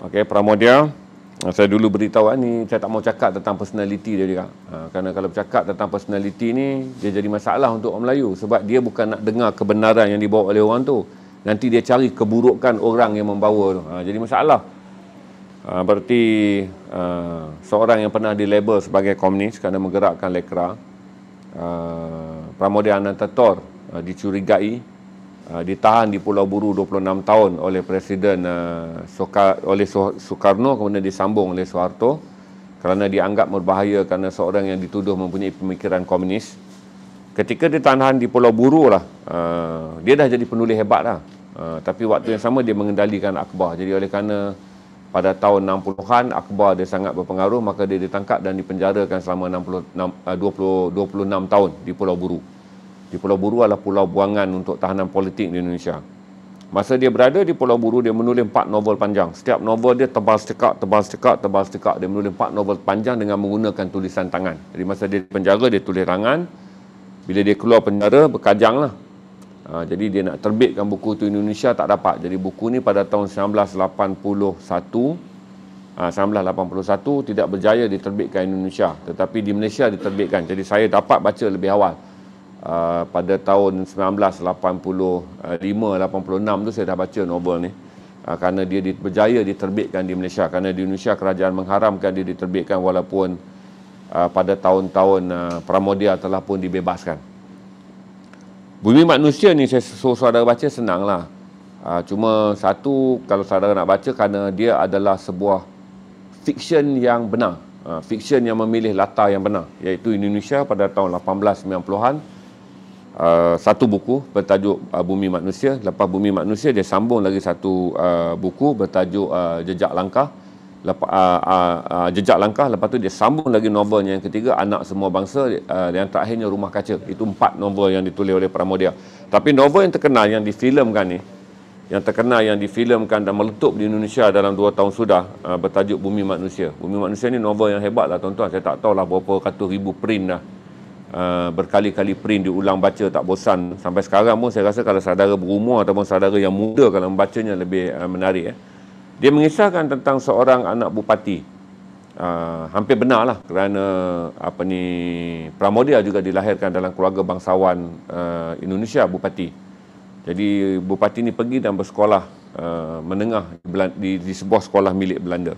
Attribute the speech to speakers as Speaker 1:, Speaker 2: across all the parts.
Speaker 1: Okey, Pramodia. Saya dulu beritahu ni, saya tak mau cakap tentang personaliti dia juga. Kerana kalau bercakap tentang personaliti ni, dia jadi masalah untuk orang Melayu. Sebab dia bukan nak dengar kebenaran yang dibawa oleh orang tu. Nanti dia cari keburukan orang yang membawa tu. Jadi masalah. Berarti seorang yang pernah dilabel sebagai komunis kerana menggerakkan lekra. Pramodia Anantator dicurigai ditahan di Pulau Buru 26 tahun oleh Presiden Soekarno, kemudian disambung oleh Soeharto kerana dianggap berbahaya kerana seorang yang dituduh mempunyai pemikiran komunis. Ketika ditahan di Pulau Buru lah, dia dah jadi penulis hebat lah. Tapi waktu yang sama dia mengendalikan akhbar. Jadi oleh kerana pada tahun 60-an akhbar dia sangat berpengaruh, maka dia ditangkap dan dipenjarakan selama 26 tahun di Pulau Buru. Di Pulau Buru adalah pulau buangan untuk tahanan politik di Indonesia. Masa dia berada di Pulau Buru, dia menulis 4 novel panjang. Setiap novel dia tebal sekak. Dia menulis 4 novel panjang dengan menggunakan tulisan tangan. Jadi masa dia di penjara, dia tulis tangan. Bila dia keluar penjara, berkajang lah. Jadi dia nak terbitkan buku tu Indonesia, tak dapat. Jadi buku ni pada tahun 1981 tidak berjaya diterbitkan Indonesia. Tetapi di Malaysia diterbitkan. Jadi saya dapat baca lebih awal. Pada tahun 1985-86 tu saya dah baca novel ni, kerana dia berjaya diterbitkan di Malaysia. Kerana di Indonesia kerajaan mengharamkan dia diterbitkan, walaupun pada tahun-tahun Pramodia telah pun dibebaskan. Bumi Manusia ni saya suruh saudara baca, senanglah. Cuma satu, kalau saudara nak baca, kerana dia adalah sebuah fiksyen yang benar, fiksyen yang memilih latar yang benar, iaitu Indonesia pada tahun 1890-an. Satu buku bertajuk Bumi Manusia. Lepas Bumi Manusia, dia sambung lagi satu buku bertajuk Jejak Langkah. Lepas tu dia sambung lagi novelnya yang ketiga, Anak Semua Bangsa. Yang terakhirnya Rumah Kaca. Itu 4 novel yang ditulis oleh Pramodia. Tapi novel yang terkenal yang difilmkan ni, yang difilmkan dan meletup di Indonesia dalam 2 tahun sudah, bertajuk Bumi Manusia. Bumi Manusia ni novel yang hebat lah tuan-tuan. Saya tak tahulah berapa ratus ribu print dah. Berkali-kali print, diulang baca tak bosan. Sampai sekarang pun saya rasa kalau saudara berumur ataupun saudara yang muda, kalau membacanya lebih menarik. Dia mengisahkan tentang seorang anak bupati. Hampir benar lah, kerana Pramodia juga dilahirkan dalam keluarga bangsawan Indonesia, bupati. Jadi bupati ni pergi dan bersekolah menengah di sebuah sekolah milik Belanda.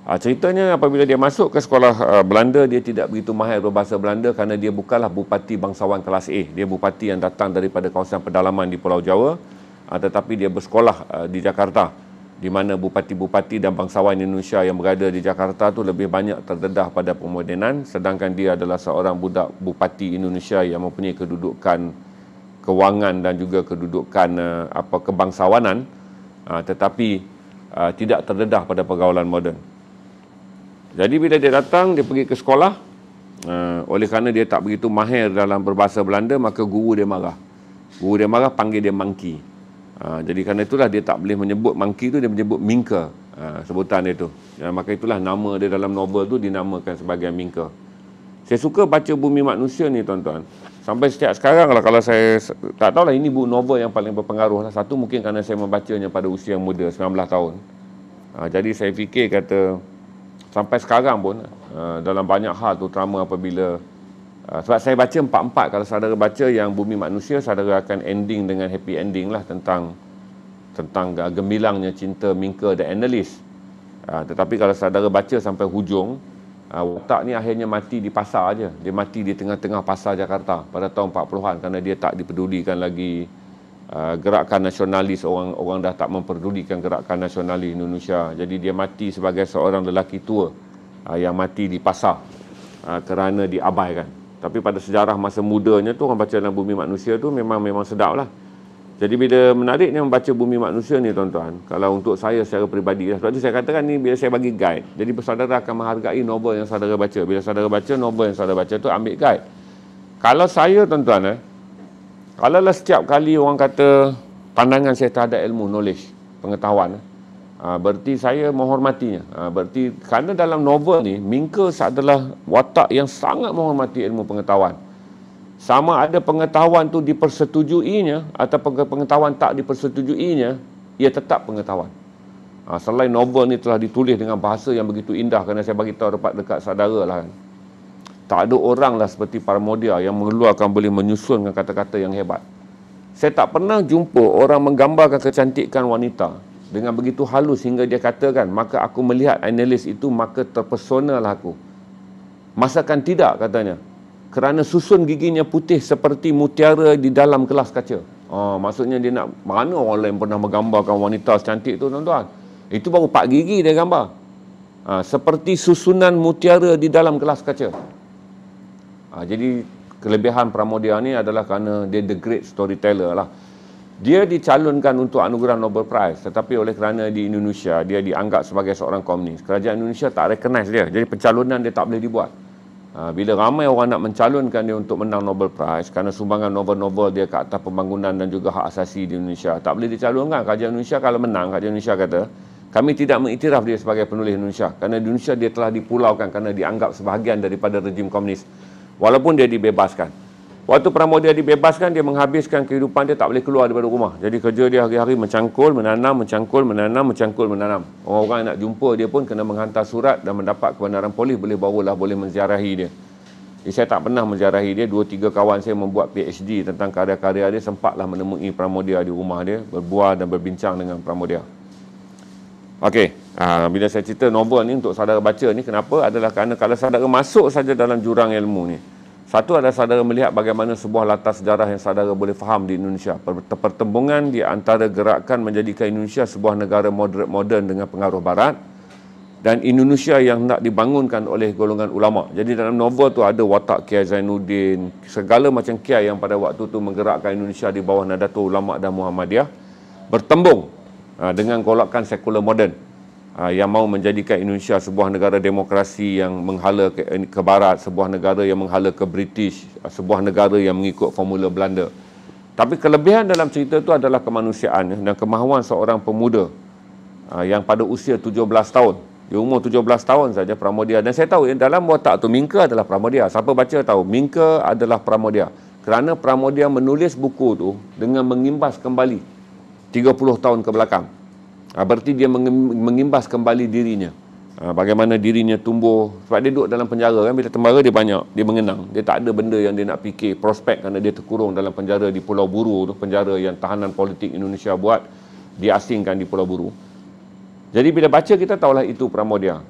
Speaker 1: Ceritanya apabila dia masuk ke sekolah Belanda, dia tidak begitu mahir berbahasa Belanda kerana dia bukanlah bupati bangsawan kelas A. Dia bupati yang datang daripada kawasan pedalaman di Pulau Jawa, tetapi dia bersekolah di Jakarta, di mana bupati-bupati dan bangsawan Indonesia yang berada di Jakarta tu lebih banyak terdedah pada pemodenan, sedangkan dia adalah seorang budak bupati Indonesia yang mempunyai kedudukan kewangan dan juga kedudukan kebangsawanan, tetapi tidak terdedah pada pergaulan moden. Jadi bila dia datang, dia pergi ke sekolah, oleh kerana dia tak begitu mahir dalam berbahasa Belanda, maka guru dia marah. Guru dia marah, panggil dia monkey. Jadi kerana itulah dia tak boleh menyebut monkey tu, dia menyebut minka, sebutan dia tu. Maka itulah nama dia dalam novel tu dinamakan sebagai minka. Saya suka baca Bumi Manusia ni tuan-tuan. Sampai setiap sekarang lah, kalau saya tak tahulah, ini buku novel yang paling berpengaruh lah. Satu, mungkin kerana saya membacanya pada usia muda, 19 tahun. Jadi saya fikir kata, sampai sekarang pun dalam banyak hal, terutama apabila sebab saya baca 4-4. Kalau saudara baca yang Bumi Manusia, saudara akan ending dengan happy ending lah, tentang gemilangnya cinta Minka the Analyst. Tetapi kalau saudara baca sampai hujung, watak ni akhirnya mati di pasar aja. Dia mati di tengah-tengah pasar Jakarta pada tahun 40-an kerana dia tak dipedulikan lagi gerakan nasionalis. Orang dah tak memperdulikan gerakan nasionalis Indonesia. Jadi dia mati sebagai seorang lelaki tua yang mati di pasar kerana diabaikan. Tapi pada sejarah masa mudanya tu, orang baca dalam Bumi Manusia tu memang sedap lah. Jadi bila menariknya membaca Bumi Manusia ni tuan-tuan, kalau untuk saya secara peribadi, sebab tu saya katakan ni bila saya bagi guide, jadi saudara akan menghargai novel yang saudara baca. Bila saudara baca novel yang saudara baca tu, ambil guide. Kalau saya tuan-tuan, kalau lah setiap kali orang kata pandangan saya terhadap ilmu, knowledge, pengetahuan, berarti saya menghormatinya. Berarti kerana dalam novel ni, Minka adalah watak yang sangat menghormati ilmu pengetahuan. Sama ada pengetahuan tu dipersetujuinya atau pengetahuan tak dipersetujuinya, ia tetap pengetahuan. Selain novel ni telah ditulis dengan bahasa yang begitu indah, kerana saya bagi tahu dekat saudara lah kan. Tak ada orang lah seperti Pramodia yang mengeluarkan, boleh menyusun dengan kata-kata yang hebat. Saya tak pernah jumpa orang menggambarkan kecantikan wanita dengan begitu halus hingga dia katakan, maka aku melihat analis itu, maka terpesona lah aku. Masakan tidak, katanya. Kerana susun giginya putih seperti mutiara di dalam gelas kaca. Maksudnya dia nak, mana orang lain pernah menggambarkan wanita secantik tu, tuan-tuan? Itu baru 4 gigi dia gambar. Seperti susunan mutiara di dalam gelas kaca. Jadi kelebihan Pramodia ni adalah kerana dia the great storyteller lah. Dia dicalonkan untuk anugerah Nobel Prize, tetapi oleh kerana di Indonesia dia dianggap sebagai seorang komunis, kerajaan Indonesia tak recognize dia. Jadi pencalonan dia tak boleh dibuat. Bila ramai orang nak mencalonkan dia untuk menang Nobel Prize kerana sumbangan novel-novel dia ke atas pembangunan dan juga hak asasi di Indonesia, tak boleh dicalonkan. Kerajaan Indonesia kalau menang, kerajaan Indonesia kata, kami tidak mengiktiraf dia sebagai penulis Indonesia, kerana di Indonesia dia telah dipulaukan kerana dianggap sebahagian daripada rejim komunis. Walaupun dia dibebaskan. Waktu Pramodia dibebaskan, dia menghabiskan kehidupan dia tak boleh keluar daripada rumah. Jadi kerja dia hari-hari mencangkul, menanam, mencangkul, menanam, mencangkul, menanam. Orang-orang yang nak jumpa dia pun kena menghantar surat dan mendapat kebenaran polis, barulah boleh menziarahi dia. Jadi saya tak pernah menziarahi dia. 2-3 kawan saya membuat PhD tentang karya-karya dia, sempatlah menemui Pramodia di rumah dia, berbual dan berbincang dengan Pramodia. Okey, bila saya cerita novel ni untuk saudara baca ni, kenapa? Adalah kerana kalau saudara masuk saja dalam jurang ilmu ni, satu adalah saudara melihat bagaimana sebuah latar sejarah yang saudara boleh faham di Indonesia. Pertembungan di antara gerakan menjadikan Indonesia sebuah negara moderat moden dengan pengaruh barat, dan Indonesia yang nak dibangunkan oleh golongan ulama. Jadi dalam novel tu ada watak Kiai Zainuddin, segala macam kiai yang pada waktu tu menggerakkan Indonesia di bawah Nadatul Ulama dan Muhammadiyah bertembung dengan golakan sekular moden yang mau menjadikan Indonesia sebuah negara demokrasi yang menghala ke barat, sebuah negara yang menghala ke British, sebuah negara yang mengikut formula Belanda. Tapi kelebihan dalam cerita itu adalah kemanusiaan dan kemahuan seorang pemuda yang pada usia 17 tahun. Dia umur 17 tahun saja Pramodia. Dan saya tahu dalam watak tu Mingka adalah Pramodia. Siapa baca tahu Mingka adalah Pramodia. Kerana Pramodia menulis buku tu dengan mengimbas kembali 30 tahun ke belakang. Berarti dia mengimbas kembali dirinya. Bagaimana dirinya tumbuh. Sebab dia duduk dalam penjara kan. Bila tembara dia banyak. Dia mengenang. Dia tak ada benda yang dia nak fikir. Prospek kerana dia terkurung dalam penjara di Pulau Buru tu. Penjara yang tahanan politik Indonesia buat. Diasingkan di Pulau Buru. Jadi bila baca kita tahulah itu Pramodia.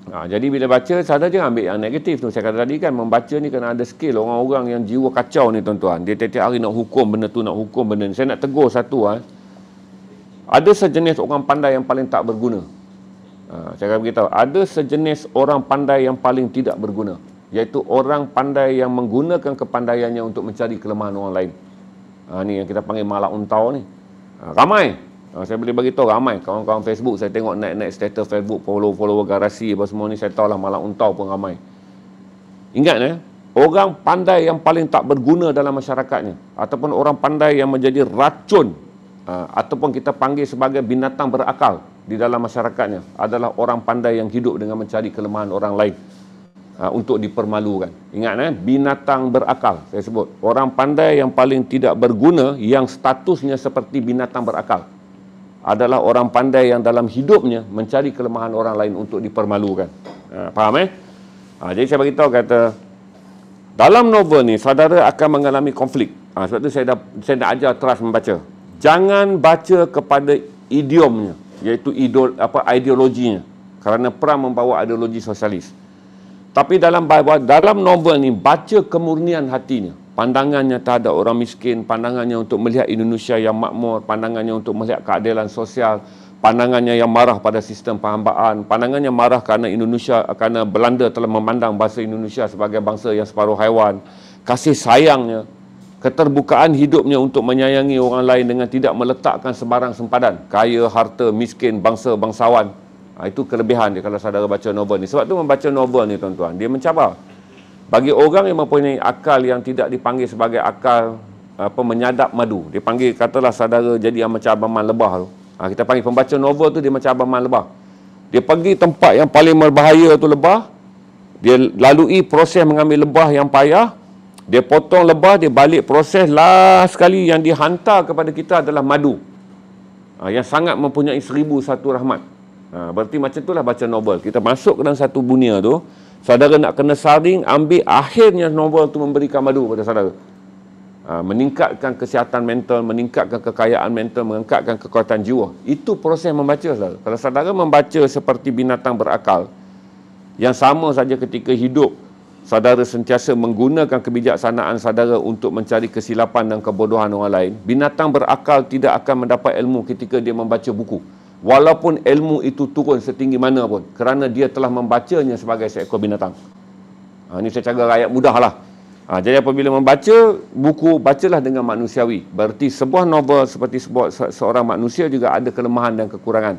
Speaker 1: Jadi bila baca, saudara jangan ambil yang negatif tu. Saya kata tadi kan, membaca ni kena ada skill. Orang-orang yang jiwa kacau ni tuan-tuan. Dia tiap-tiap hari nak hukum benda tu, nak hukum benda ni. Saya nak tegur satu. Ada sejenis orang pandai yang paling tak berguna. Saya akan beritahu. Ada sejenis orang pandai yang paling tidak berguna. Iaitu orang pandai yang menggunakan kepandaiannya untuk mencari kelemahan orang lain. Ni yang kita panggil malak untau ni. Ramai. Saya boleh bagi tahu ramai. Kawan-kawan Facebook, saya tengok naik-naik status Facebook, follow-follower garasi apa semua ni, saya tahulah malak untau pun ramai. Ingat orang pandai yang paling tak berguna dalam masyarakatnya, ataupun orang pandai yang menjadi racun, ataupun kita panggil sebagai binatang berakal di dalam masyarakatnya, adalah orang pandai yang hidup dengan mencari kelemahan orang lain untuk dipermalukan. Ingat binatang berakal. Saya sebut orang pandai yang paling tidak berguna, yang statusnya seperti binatang berakal, adalah orang pandai yang dalam hidupnya mencari kelemahan orang lain untuk dipermalukan. Faham jadi saya beritahu, kata dalam novel ni saudara akan mengalami konflik. Sebab tu saya dah ajar terus membaca. Jangan baca kepada idiomnya, iaitu ideologinya, kerana perang membawa ideologi sosialis. Tapi dalam novel ni baca kemurnian hatinya. Pandangannya terhadap orang miskin, pandangannya untuk melihat Indonesia yang makmur, pandangannya untuk melihat keadilan sosial, pandangannya yang marah pada sistem perhambaan, pandangannya marah kerana Belanda telah memandang bangsa Indonesia sebagai bangsa yang separuh haiwan, kasih sayangnya, keterbukaan hidupnya untuk menyayangi orang lain dengan tidak meletakkan sebarang sempadan, kaya, harta, miskin, bangsawan. Itu kelebihan dia kalau saudara baca novel ni. Sebab tu membaca novel ni tuan-tuan, dia mencabar. Bagi orang yang mempunyai akal yang tidak dipanggil sebagai akal menyadap madu, dia panggil, katalah saudara jadi yang macam Abang Man Lebah tu. Kita panggil pembaca novel tu dia macam Abang Man Lebah. Dia pergi tempat yang paling berbahaya tu lebah, dia lalui proses mengambil lebah yang payah, dia potong lebah, dia balik proses last sekali yang dihantar kepada kita adalah madu. yang sangat mempunyai 1001 rahmat. Berarti macam itulah baca novel. Kita masuk ke dalam satu dunia tu, saudara nak kena saring, ambil, akhirnya novel tu memberikan madu pada saudara. Meningkatkan kesihatan mental, meningkatkan kekayaan mental, meningkatkan kekuatan jiwa. Itu proses membaca, saudara. Kalau saudara membaca seperti binatang berakal, yang sama saja ketika hidup, saudara sentiasa menggunakan kebijaksanaan saudara untuk mencari kesilapan dan kebodohan orang lain, binatang berakal tidak akan mendapat ilmu ketika dia membaca buku. Walaupun ilmu itu turun setinggi mana pun, kerana dia telah membacanya sebagai seekor binatang. Ini secara rakyat mudah lah. Jadi apabila membaca buku, bacalah dengan manusiawi. Berarti sebuah novel seperti seorang manusia juga ada kelemahan dan kekurangan.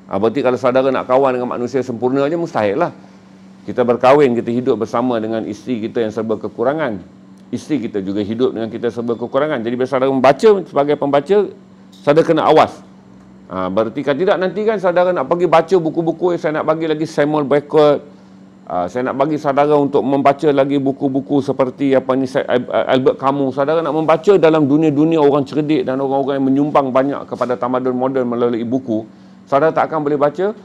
Speaker 1: Berarti kalau saudara nak kawan dengan manusia sempurna je, mustahil lah. Kita berkahwin, kita hidup bersama dengan isteri kita yang serba kekurangan. Isteri kita juga hidup dengan kita serba kekurangan. Jadi bila saudara membaca sebagai pembaca, saudara kena awas. Berarti kan tidak, nanti kan saudara nak pergi baca buku-buku, saya nak bagi lagi Samuel Beckett, saya nak bagi saudara untuk membaca lagi buku-buku seperti Albert Camus. Saudara nak membaca dalam dunia-dunia orang cerdik dan orang-orang yang menyumbang banyak kepada tamadun moden melalui buku. Saudara tak akan boleh baca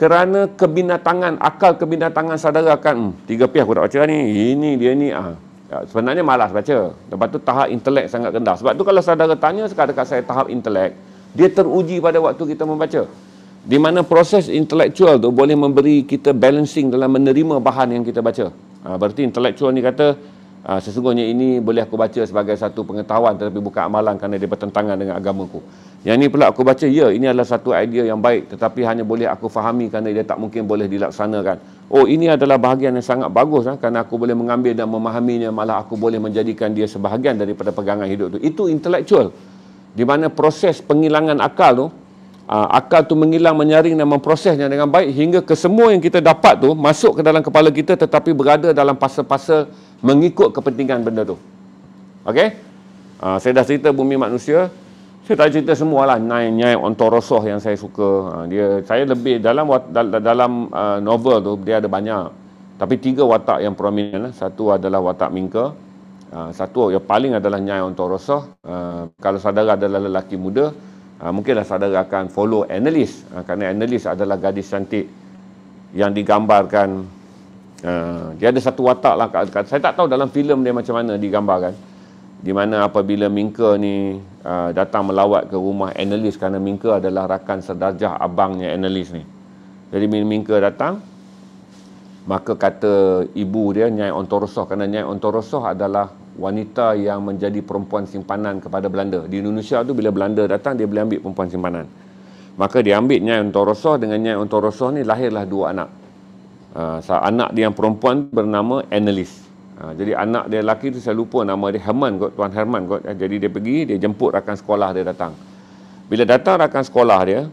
Speaker 1: kerana kebinatangan, akal kebinatangan saudara akan 3 pihak aku tak baca ni, ini dia ni. Sebenarnya malas baca. Lepas tu tahap intelek sangat rendah. Sebab tu kalau saudara tanya sekarang dekat saya tahap intelek, dia teruji pada waktu kita membaca. Di mana proses intelektual tu boleh memberi kita balancing dalam menerima bahan yang kita baca. Berarti intelektual ni kata, sesungguhnya ini boleh aku baca sebagai satu pengetahuan tetapi bukan amalan kerana dia bertentangan dengan agamaku. Yang ni pula aku baca, ya, ini adalah satu idea yang baik tetapi hanya boleh aku fahami kerana dia tak mungkin boleh dilaksanakan. Oh, ini adalah bahagian yang sangat bagus kerana aku boleh mengambil dan memahaminya, malah aku boleh menjadikan dia sebahagian daripada pegangan hidup tu. Itu intelektual. Di mana proses penghilangan akal tu, akal tu menghilang, menyaring dan memprosesnya dengan baik hingga ke semua yang kita dapat tu masuk ke dalam kepala kita tetapi berada dalam fasa-fasa mengikut kepentingan benda tu. Okey? Saya dah cerita Bumi Manusia. Saya tak cerita semualah. Nyai Ontorosoh yang saya suka. Saya lebih dalam novel tu dia ada banyak. Tapi 3 watak yang prominent. Satu adalah watak Mingke. Satu yang paling adalah Nyai Ontorosoh. Kalau saudara adalah lelaki muda, mungkinlah saudara akan follow Anneliese, kerana Anneliese adalah gadis cantik yang digambarkan. Dia ada satu watak lah. Saya tak tahu dalam filem dia macam mana digambarkan, di mana apabila Mingke ni datang melawat ke rumah Anneliese, kerana Mingke adalah rakan sedarjah abangnya Anneliese ni. Jadi Mingke datang, maka kata ibu dia, Nyai Ontorosoh, kerana Nyai Ontorosoh adalah wanita yang menjadi perempuan simpanan kepada Belanda. Di Indonesia tu bila Belanda datang, dia boleh ambil perempuan simpanan. Maka dia ambil Nyai Ontorosoh. Dengan Nyai Ontorosoh ni lahirlah 2 anak. Anak dia yang perempuan bernama Anneliese. Jadi anak dia lelaki tu saya lupa nama dia, Herman kot, Tuan Herman kot. Jadi dia pergi, dia jemput rakan sekolah dia datang. Bila datang rakan sekolah dia,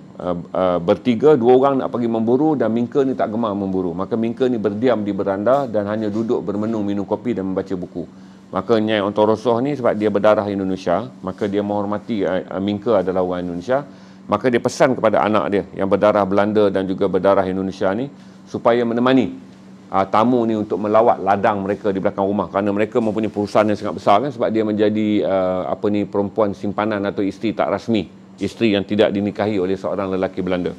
Speaker 1: bertiga, 2 orang nak pergi memburu dan Mingke ni tak gemar memburu. Maka Mingke ni berdiam di beranda dan hanya duduk bermenung, minum kopi dan membaca buku. Maka Nyai Ontorosoh ni sebab dia berdarah Indonesia, maka dia menghormati Mingke adalah orang Indonesia. Maka dia pesan kepada anak dia yang berdarah Belanda dan juga berdarah Indonesia ni supaya menemani tamu ni untuk melawat ladang mereka di belakang rumah, kerana mereka mempunyai perusahaan yang sangat besar kan, sebab dia menjadi perempuan simpanan atau isteri tak rasmi, isteri yang tidak dinikahi oleh seorang lelaki Belanda.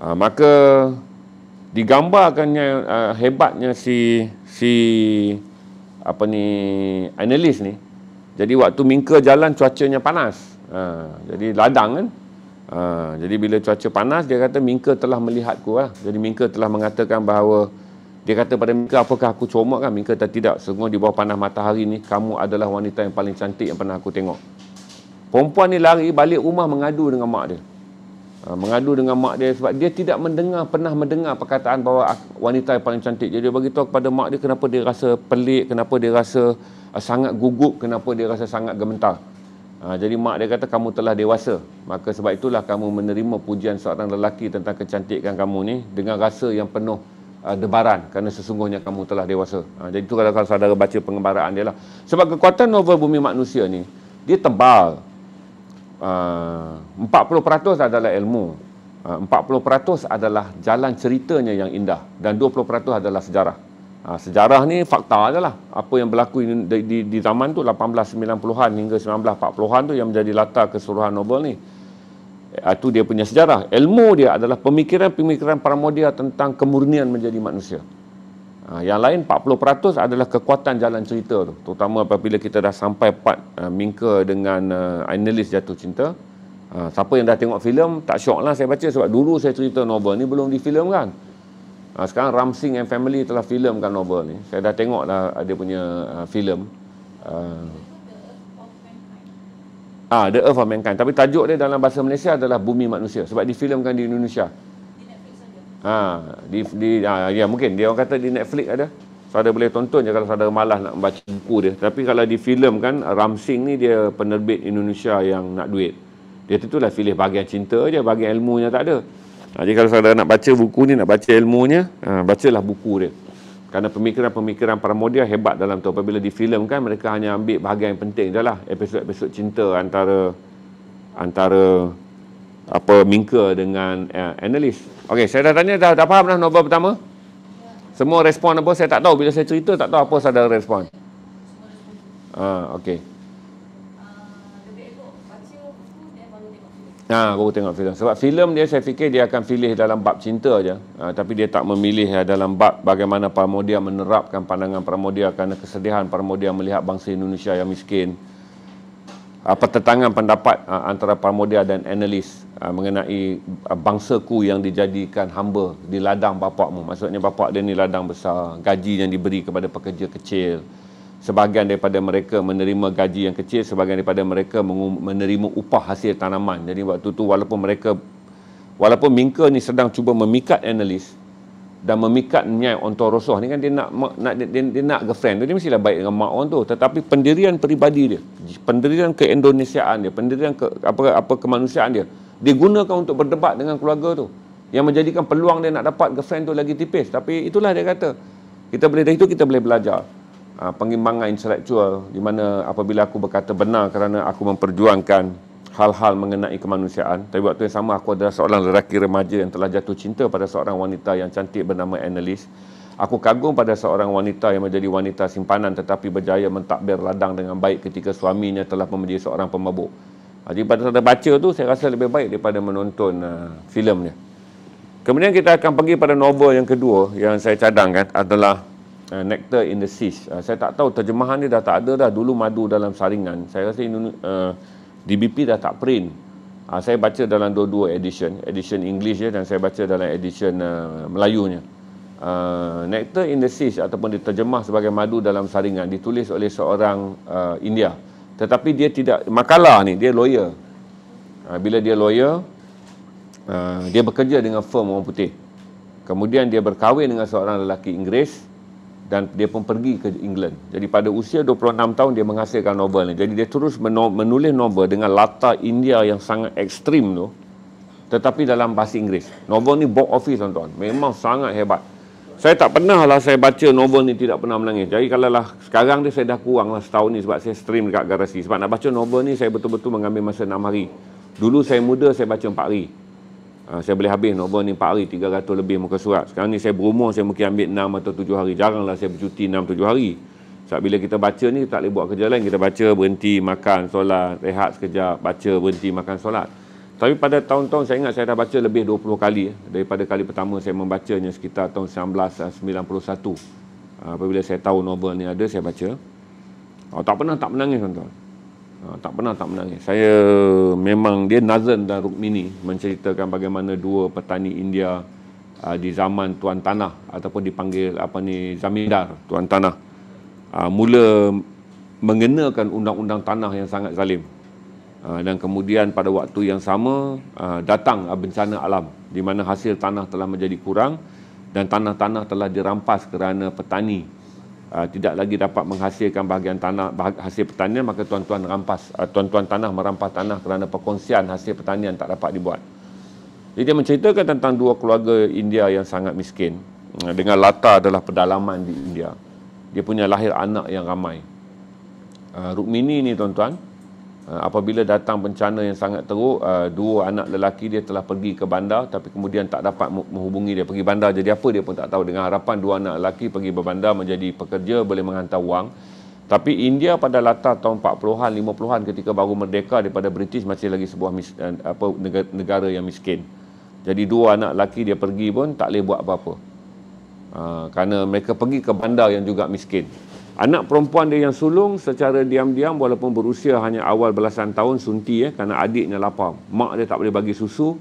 Speaker 1: Maka digambarkannya hebatnya si Anneliese ni. Jadi waktu Mingke jalan cuacanya panas. Jadi ladang kan. Jadi bila cuaca panas, dia kata Mingke telah melihatku lah. Jadi Mingke telah mengatakan bahawa, dia kata pada Mingke, apakah aku comot kan? Mingke kata tidak, sungguh di bawah panas matahari ni kamu adalah wanita yang paling cantik yang pernah aku tengok. Perempuan ni lari balik rumah mengadu dengan mak dia. Mengadu dengan mak dia sebab dia tidak pernah mendengar perkataan bahawa wanita yang paling cantik. Jadi dia beritahu kepada mak dia kenapa dia rasa pelik, kenapa dia rasa sangat gugup, kenapa dia rasa sangat gemetar. Jadi mak dia kata kamu telah dewasa, maka sebab itulah kamu menerima pujian seorang lelaki tentang kecantikan kamu ni dengan rasa yang penuh debaran, kerana sesungguhnya kamu telah dewasa. Jadi itu kalau saudara baca pengembaraan dia lah. Sebab kekuatan novel Bumi Manusia ni, dia tebal. 40% adalah ilmu, 40% adalah jalan ceritanya yang indah, dan 20% adalah sejarah. Sejarah ni fakta adalah apa yang berlaku di zaman tu 1890-an hingga 1940-an tu yang menjadi latar keseluruhan novel ni. Itu dia punya sejarah. Ilmu dia adalah pemikiran-pemikiran pramodia tentang kemurnian menjadi manusia. Yang lain 40% adalah kekuatan jalan cerita tu. Terutama apabila kita dah sampai part Mingke dengan Anneliese jatuh cinta. Siapa yang dah tengok filem tak syok lah saya baca, sebab dulu saya cerita novel ni belum difilmkan. Sekarang Ramsing and Family telah filmkan novel ni. Saya dah tengok dah dia punya filem. The Earth of Mankind. Tapi tajuk dia dalam bahasa Malaysia adalah Bumi Manusia, sebab difilmkan di Indonesia. Ya mungkin dia orang kata di Netflix ada. Saudara boleh tonton je kalau saudara malas nak baca buku dia. Tapi kalau difilmkan, Ramsing ni dia penerbit Indonesia yang nak duit. Dia tentulah pilih bahagian cinta je, bahagian ilmunya tak ada. Jadi kalau saudara nak baca buku ni, nak baca ilmunya, bacalah buku dia. Kerana pemikiran-pemikiran pramodia hebat dalam tu. Apabila difilmkan, mereka hanya ambil bahagian yang penting je lah. Episod-episod cinta antara Mingke dengan Anneliese. Okey, saya dah tanya, dah faham dah novel pertama? Semua respon apa saya tak tahu. Bila saya cerita tak tahu apa saudara respon. Okey. Baru tengok filem. Sebab filem dia saya fikir dia akan pilih dalam bab cinta aja. Tapi dia tak memilih dalam bab bagaimana pramodia menerapkan pandangan pramodia kerana kesedihan pramodia melihat bangsa Indonesia yang miskin. Pertentangan pendapat antara pramodia dan Anneliese mengenai bangsaku yang dijadikan hamba di ladang bapakmu. Maksudnya bapak dia ni ladang besar, gaji yang diberi kepada pekerja kecil. Sebahagian daripada mereka menerima gaji yang kecil, sebahagian daripada mereka menerima upah hasil tanaman. Jadi waktu tu walaupun Mingke ni sedang cuba memikat Anneliese dan memikat Nyai Onto Rosoh ni kan, dia nak girlfriend tu, dia mestilah baik dengan mak orang tu. Tetapi pendirian peribadi dia, pendirian keindonesiaan dia, pendirian kemanusiaan dia, dia gunakan untuk berdebat dengan keluarga tu, yang menjadikan peluang dia nak dapat girlfriend tu lagi tipis. Tapi itulah dia kata, dari itu kita boleh belajar pengimbangan intelektual, di mana apabila aku berkata benar kerana aku memperjuangkan hal-hal mengenai kemanusiaan, tapi waktu yang sama aku adalah seorang lelaki remaja yang telah jatuh cinta pada seorang wanita yang cantik bernama Anneliese. Aku kagum pada seorang wanita yang menjadi wanita simpanan tetapi berjaya mentadbir ladang dengan baik ketika suaminya telah menjadi seorang pemabuk. Jadi pada saat baca tu saya rasa lebih baik daripada menonton filem dia. Kemudian kita akan pergi pada novel yang kedua yang saya cadangkan adalah Nectar in the Seas. Saya tak tahu terjemahan dia dah tak ada dah. Dulu Madu dalam Saringan. Saya rasa DBP dah tak print. Saya baca dalam dua-dua edition English dan saya baca dalam edition Melayunya. Nectar in the Seas ataupun diterjemah sebagai Madu dalam Saringan ditulis oleh seorang India. Tetapi dia tidak, makalah ni dia lawyer. Bila dia lawyer, dia bekerja dengan firm orang putih. Kemudian dia berkahwin dengan seorang lelaki Inggeris dan dia pun pergi ke England. Jadi pada usia 26 tahun dia menghasilkan novel ni. Jadi dia terus menulis novel dengan latar India yang sangat ekstrim tu, tetapi dalam bahasa Inggeris. Novel ni box office tuan-tuan. Memang sangat hebat. Saya tak pernah lah saya baca novel ni tidak pernah menangis. Jadi kalau lah sekarang ni saya dah kurang lah setahun ni sebab saya stream dekat Garasi. Sebab nak baca novel ni saya betul-betul mengambil masa 6 hari. Dulu saya muda saya baca 4 hari. Saya boleh habis novel ni 4 hari, 300 lebih muka surat. Sekarang ni saya berumur, saya mungkin ambil 6 atau 7 hari. Jaranglah saya bercuti 6-7 hari. Sebab bila kita baca ni, kita tak boleh buat kerja lain. Kita baca, berhenti, makan, solat, rehat sekejap, baca, berhenti, makan, solat. Tapi pada tahun-tahun saya ingat saya dah baca lebih 20 kali. Daripada kali pertama saya membacanya sekitar tahun 1991. Apabila saya tahu novel ni ada, saya baca. Tak pernah tak menangis tuan-tuan. Tak pernah tak menangis. Saya memang, dia Nazan dan Rukmini menceritakan bagaimana dua petani India di zaman Tuan Tanah ataupun dipanggil Zamindar, Tuan Tanah, mula mengenakan undang-undang tanah yang sangat zalim. Dan kemudian pada waktu yang sama datang bencana alam di mana hasil tanah telah menjadi kurang dan tanah-tanah telah dirampas kerana petani tidak lagi dapat menghasilkan bahagian tanah hasil pertanian, maka tuan-tuan tanah merampas tanah kerana perkongsian hasil pertanian tak dapat dibuat. Jadi dia menceritakan tentang dua keluarga India yang sangat miskin dengan latar adalah pedalaman di India. Dia punya lahir anak yang ramai. Rukmini ni tuan-tuan, apabila datang bencana yang sangat teruk, dua anak lelaki dia telah pergi ke bandar tapi kemudian tak dapat menghubungi dia. Pergi bandar jadi apa dia pun tak tahu. Dengan harapan dua anak lelaki pergi berbandar menjadi pekerja, boleh menghantar wang. Tapi India pada latar tahun 40-an, 50-an ketika baru merdeka daripada British masih lagi sebuah negara yang miskin. Jadi dua anak lelaki dia pergi pun tak boleh buat apa-apa. Kerana mereka pergi ke bandar yang juga miskin. Anak perempuan dia yang sulung secara diam-diam walaupun berusia hanya awal belasan tahun sunti kerana adiknya lapar. Mak dia tak boleh bagi susu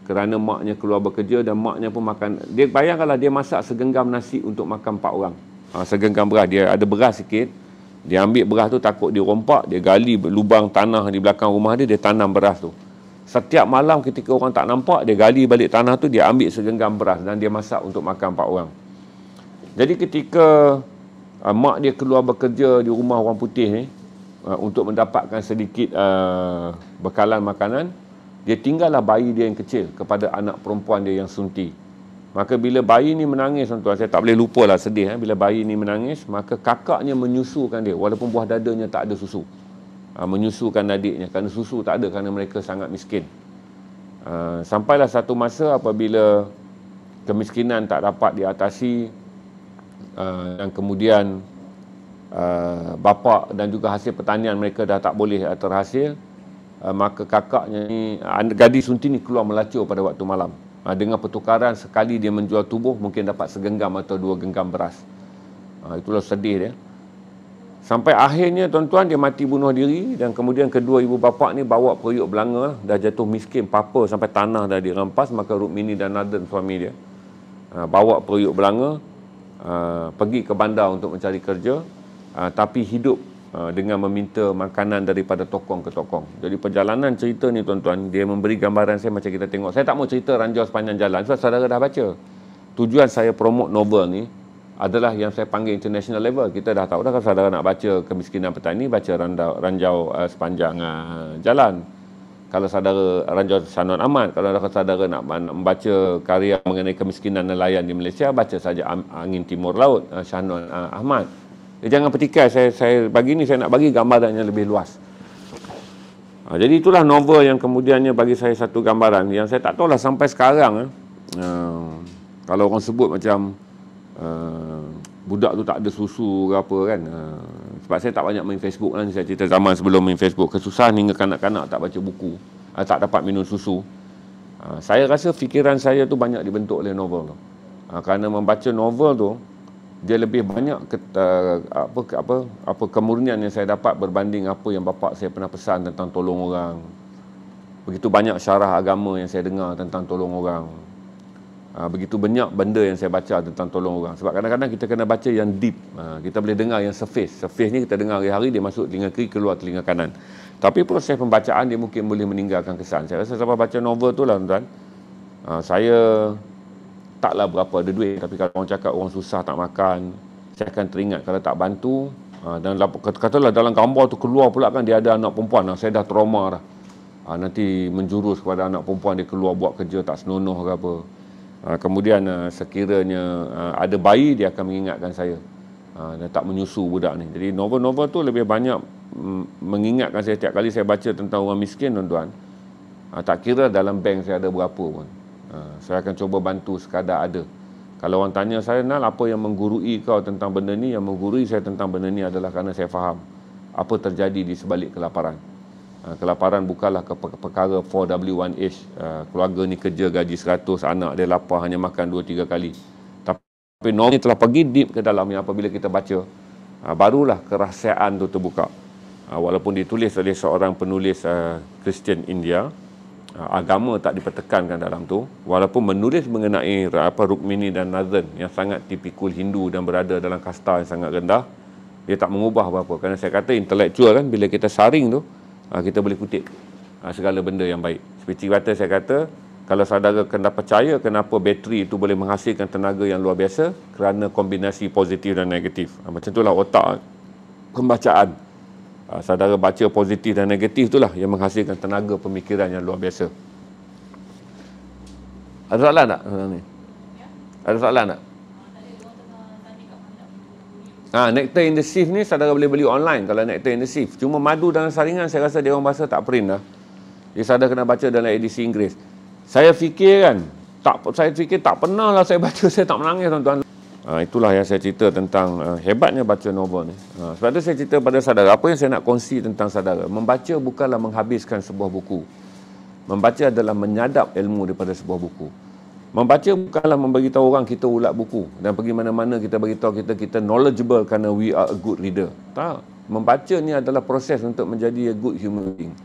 Speaker 1: kerana maknya keluar bekerja dan maknya pun makan. Dia bayangkanlah dia masak segenggam nasi untuk makan 4 orang. Segenggam beras, dia ada beras sikit. Dia ambil beras tu takut dia rompak, dia gali lubang tanah di belakang rumah dia, dia tanam beras tu. Setiap malam ketika orang tak nampak, dia gali balik tanah tu, dia ambil segenggam beras dan dia masak untuk makan 4 orang. Jadi ketika mak dia keluar bekerja di rumah orang putih ni untuk mendapatkan sedikit bekalan makanan, dia tinggallah bayi dia yang kecil kepada anak perempuan dia yang sunti. Maka bila bayi ni menangis, tuan-tuan, saya tak boleh lupa lah sedih. Bila bayi ni menangis, maka kakaknya menyusukan dia walaupun buah dadanya tak ada susu. Menyusukan adiknya kerana susu tak ada kerana mereka sangat miskin. Sampailah satu masa apabila kemiskinan tak dapat diatasi dan kemudian bapa dan juga hasil pertanian mereka dah tak boleh terhasil, maka kakaknya ni, gadis sunti ni keluar melacur pada waktu malam. Dengan pertukaran sekali dia menjual tubuh mungkin dapat segenggam atau 2 genggam beras. Itulah sedih dia. Sampai akhirnya tuan-tuan dia mati bunuh diri dan kemudian kedua ibu bapa ni bawa periuk belanga, dah jatuh miskin, papa sampai tanah dah dirampas, maka Rukmini dan Naden suami dia bawa periuk belanga pergi ke bandar untuk mencari kerja, tapi hidup dengan meminta makanan daripada tokong ke tokong. Jadi perjalanan cerita ni tuan-tuan, dia memberi gambaran saya macam kita tengok. Saya tak mau cerita ranjau sepanjang jalan sebab saudara dah baca. Tujuan saya promote novel ni adalah yang saya panggil international level. Kita dah tahu dah, kalau saudara nak baca Kemiskinan Petani, baca ranjau sepanjang jalan. Kalau saudara ranjau Shah Non Ahmad, kalau saudara nak membaca karya mengenai kemiskinan nelayan di Malaysia, baca saja Angin Timur Laut Shah Non Ahmad. Jangan petikai, saya bagi ni, saya nak bagi gambaran yang lebih luas. Jadi itulah novel yang kemudiannya bagi saya satu gambaran yang saya tak tahulah sampai sekarang kalau orang sebut macam budak tu tak ada susu ke apa kan. Sebab saya tak banyak main Facebook lah, saya cerita zaman sebelum main Facebook. Kesusahan hingga kanak-kanak tak baca buku, tak dapat minum susu. Saya rasa fikiran saya tu banyak dibentuk oleh novel tu. Kerana membaca novel tu, dia lebih banyak kemurnian yang saya dapat berbanding apa yang bapa saya pernah pesan tentang tolong orang. Begitu banyak syarah agama yang saya dengar tentang tolong orang. Begitu banyak benda yang saya baca tentang tolong orang. Sebab kadang-kadang kita kena baca yang deep. Kita boleh dengar yang surface. Surface ni kita dengar hari-hari, dia masuk telinga kiri, keluar telinga kanan. Tapi proses pembacaan dia mungkin boleh meninggalkan kesan. Saya rasa sampai baca novel tu lah tuan-tuan, saya taklah berapa ada duit, tapi kalau orang cakap orang susah tak makan, saya akan teringat kalau tak bantu. Dan katalah dalam gambar tu keluar pula kan dia ada anak perempuan, saya dah trauma dah. Nanti menjurus kepada anak perempuan dia keluar buat kerja tak senonoh ke apa. Kemudian sekiranya ada bayi, dia akan mengingatkan saya dan tak menyusu budak ni. Jadi novel-novel tu lebih banyak mengingatkan saya tiap kali saya baca tentang orang miskin tuan-tuan. Tak kira dalam bank saya ada berapa pun, saya akan cuba bantu sekadar ada. Kalau orang tanya saya, Nal, apa yang menggurui kau tentang benda ni? Yang menggurui saya tentang benda ni adalah kerana saya faham apa terjadi di sebalik kelaparan. Kelaparan bukanlah perkara 4W1H. Keluarga ni kerja gaji 100, anak dia lapar hanya makan 2-3 kali. Tapi novel ni telah pergi deep ke dalam yang apabila kita baca, barulah kerahsiaan tu terbuka. Walaupun ditulis oleh seorang penulis Kristian India, agama tak dipertekankan dalam tu, walaupun menulis mengenai Rukmini dan Naden yang sangat tipikul Hindu dan berada dalam kasta yang sangat rendah, dia tak mengubah apa-apa. Kerana saya kata intelektual kan, bila kita saring tu, kita boleh kutip segala benda yang baik. Seperti kata saya kata, kalau saudara kena percaya kenapa bateri itu boleh menghasilkan tenaga yang luar biasa, kerana kombinasi positif dan negatif. Macam itulah otak pembacaan. Saudara baca positif dan negatif itulah yang menghasilkan tenaga pemikiran yang luar biasa. Ada soalan tak? Ada soalan tak? Nectar in the Sieve ni saudara boleh beli online kalau Nectar in the Sieve. Cuma Madu dalam Saringan saya rasa dia orang bahasa tak print dah. Jadi saudara kena baca dalam edisi Inggeris. Saya fikir tak pernah lah saya baca, saya tak menangis tuan-tuan. Itulah yang saya cerita tentang hebatnya baca novel ni. Sebab tu saya cerita pada saudara, apa yang saya nak kongsi tentang saudara, membaca bukanlah menghabiskan sebuah buku. Membaca adalah menyadap ilmu daripada sebuah buku. Membaca bukanlah memberitahu orang kita ulat buku dan pergi mana-mana kita beritahu kita knowledgeable kerana we are a good reader. Tak. Membaca ni adalah proses untuk menjadi a good human being.